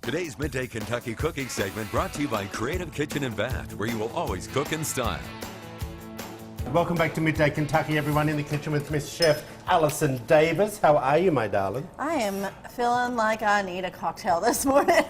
Today's Midday Kentucky Cooking segment brought to you by Creative Kitchen and Bath, where you will always cook in style. Welcome back to Midday Kentucky, everyone in the kitchen with Miss Chef Allison Davis. How are you, my darling? I am feeling like I need a cocktail this morning.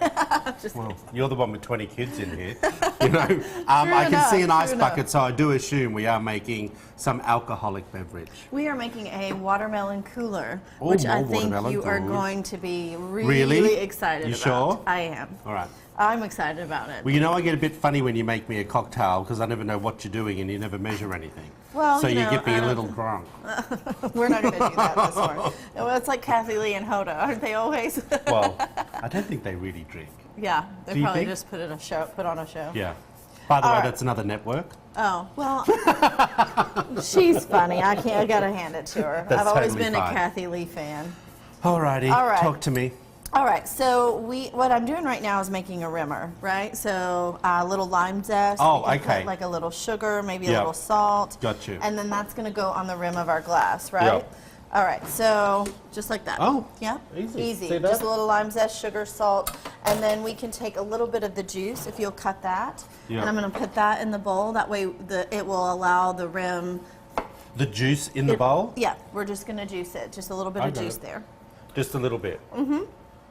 Well, you're the one with 20 kids in here. You know, I can see an ice bucket, so I do assume we are making some alcoholic beverage. We are making a watermelon cooler, Ooh, which I more think watermelon, you are good. going to be really excited You about. sure? I am. All right. I'm excited about it. Well, you know, I get a bit funny when you make me a cocktail because I never know what you're doing and you never measure anything. Well, so you know, get me a little drunk. We're not going to do that this morning. Well, it's like Kathy Lee and Hoda, aren't they always? Well, I don't think they really drink. Yeah, they Do you probably think? just put on a show. Yeah. By the way, right. that's another network. Oh, well, she's funny. I got to hand it to her. That's I've always totally been fine. a Kathy Lee fan. Alrighty, All right. talk to me. All right, so what I'm doing right now is making a rimmer, right? So a little lime zest. Oh, we can okay. put like a little sugar, maybe a Yeah. little salt. Got you. And then that's going to go on the rim of our glass, right? Yeah. All right, so just like that. Oh, yeah, easy. See that? Just a little lime zest, sugar, salt, and then we can take a little bit of the juice if you'll cut that. Yeah. And I'm going to put that in the bowl. That way, it will allow the rim. The juice in the bowl? Yeah, we're just going to juice it. Just a little bit I of got juice it. there. Just a little bit.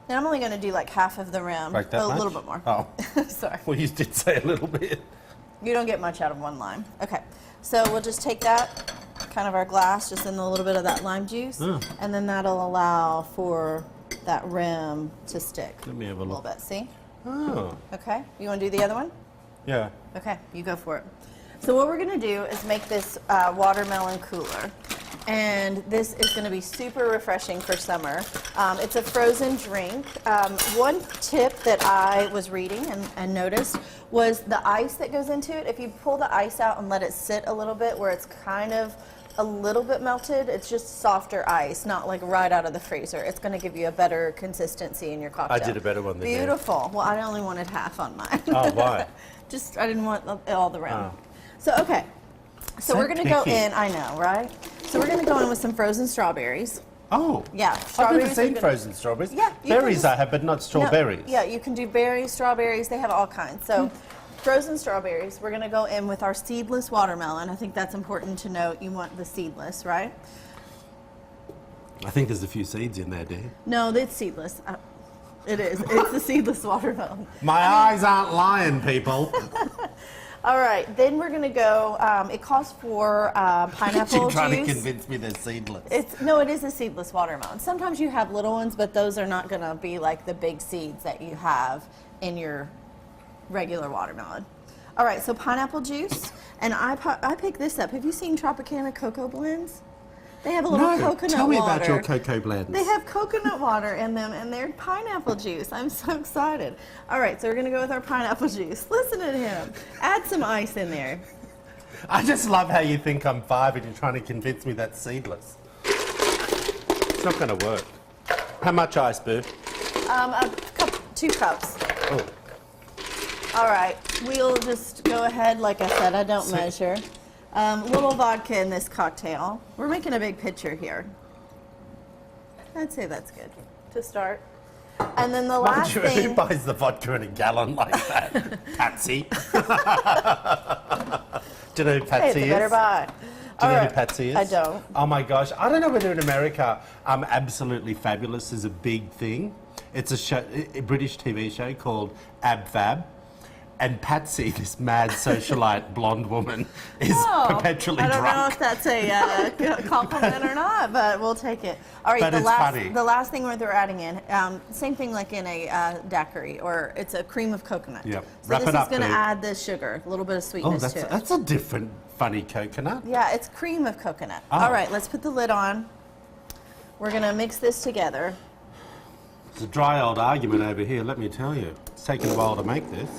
And I'm only going to do like half of the rim. Like that a much? little bit more. Oh. Sorry. Well, you did say a little bit. You don't get much out of one lime. Okay, so we'll just take that, kind of our glass, just in a little bit of that lime juice, and then that'll allow for that rim to stick. Let me have a little look. bit. See? Oh, Okay. You want to do the other one? yeah. Okay, you go for it. So what we're going to do is make this watermelon cooler. And this is going to be super refreshing for summer. It's a frozen drink. One tip that I was reading and noticed was the ice that goes into it. If you pull the ice out and let it sit a little bit where it's kind of a little bit melted, it's just softer ice, not like right out of the freezer. It's going to give you a better consistency in your cocktail. I did a better one than you. Beautiful. Well, I only wanted half on mine. Oh, why? Just, I didn't want all the rim. Oh. So, okay. So So we're going to go picky. in, I know, right? So we're going to go in with some frozen strawberries. Oh. Yeah, I've strawberries. never are seen gonna- frozen strawberries. Yeah, you can Berries just- I have, but not No, strawberries. yeah, you can do berries, strawberries, they have all kinds. So frozen strawberries, we're going to go in with our seedless watermelon. I think that's important to note. You want the seedless, right? I think there's a few seeds in there, dear. No, it's seedless. It is. It's the seedless watermelon. My eyes aren't lying, people. All right, then we're going to go, it calls for pineapple You're trying juice. to convince me they're seedless. It is a seedless watermelon. Sometimes you have little ones, but those are not going to be like the big seeds that you have in your regular watermelon. All right, so pineapple juice, and I picked this up. Have you seen Tropicana cocoa blends? They have a little coconut water. Tell me about your cocoa blends. They have coconut water in them, and they're pineapple juice. I'm so excited. All right, so we're going to go with our pineapple juice. Listen to him. Add some ice in there. I just love how you think I'm 5 and you're trying to convince me that's seedless. It's not going to work. How much ice, Boo? 2 cups. Oh. All right, we'll just go ahead. Like I said, I don't measure. Little vodka in this cocktail. We're making a big pitcher here. I'd say that's good to start. And then the last Who thing. buys the vodka in a gallon like that? Patsy. Do you know who Hey, Patsy it's a is? better buy. Do you All know right. who Patsy is? I don't. Oh my gosh. I don't know whether in America Absolutely Fabulous is a big thing. It's a show, a British TV show called Ab Fab. And Patsy, this mad socialite blonde woman, is perpetually I don't drunk. know if that's a compliment or not, but we'll take it. All right, But it's funny. the last thing we're adding in, same thing like in a daiquiri, or it's a cream of coconut. Yep. So Wrap this it is up, going to Boo. add the sugar, a little bit of Oh, sweetness to it. that's a different funny coconut. Yeah, it's cream of coconut. Oh. All right, let's put the lid on. We're going to mix this together. It's a dry old argument over here, let me tell you. It's taken a while to make this.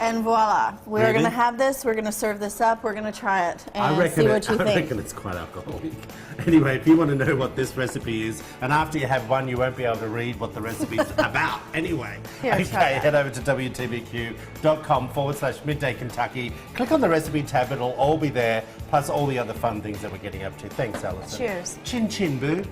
And voila, we're Ready? going to have this. We're going to serve this up. We're going to try it I and reckon see what you I think. reckon it's quite alcoholic. Anyway, if you want to know what this recipe is, and after you have one, you won't be able to read what the recipe's about. Anyway, Here, try okay, that. head over to wtbq.com/Midday Kentucky. Click on the recipe tab; it'll all be there, plus all the other fun things that we're getting up to. Thanks, Allison. Cheers. Chin chin, boo.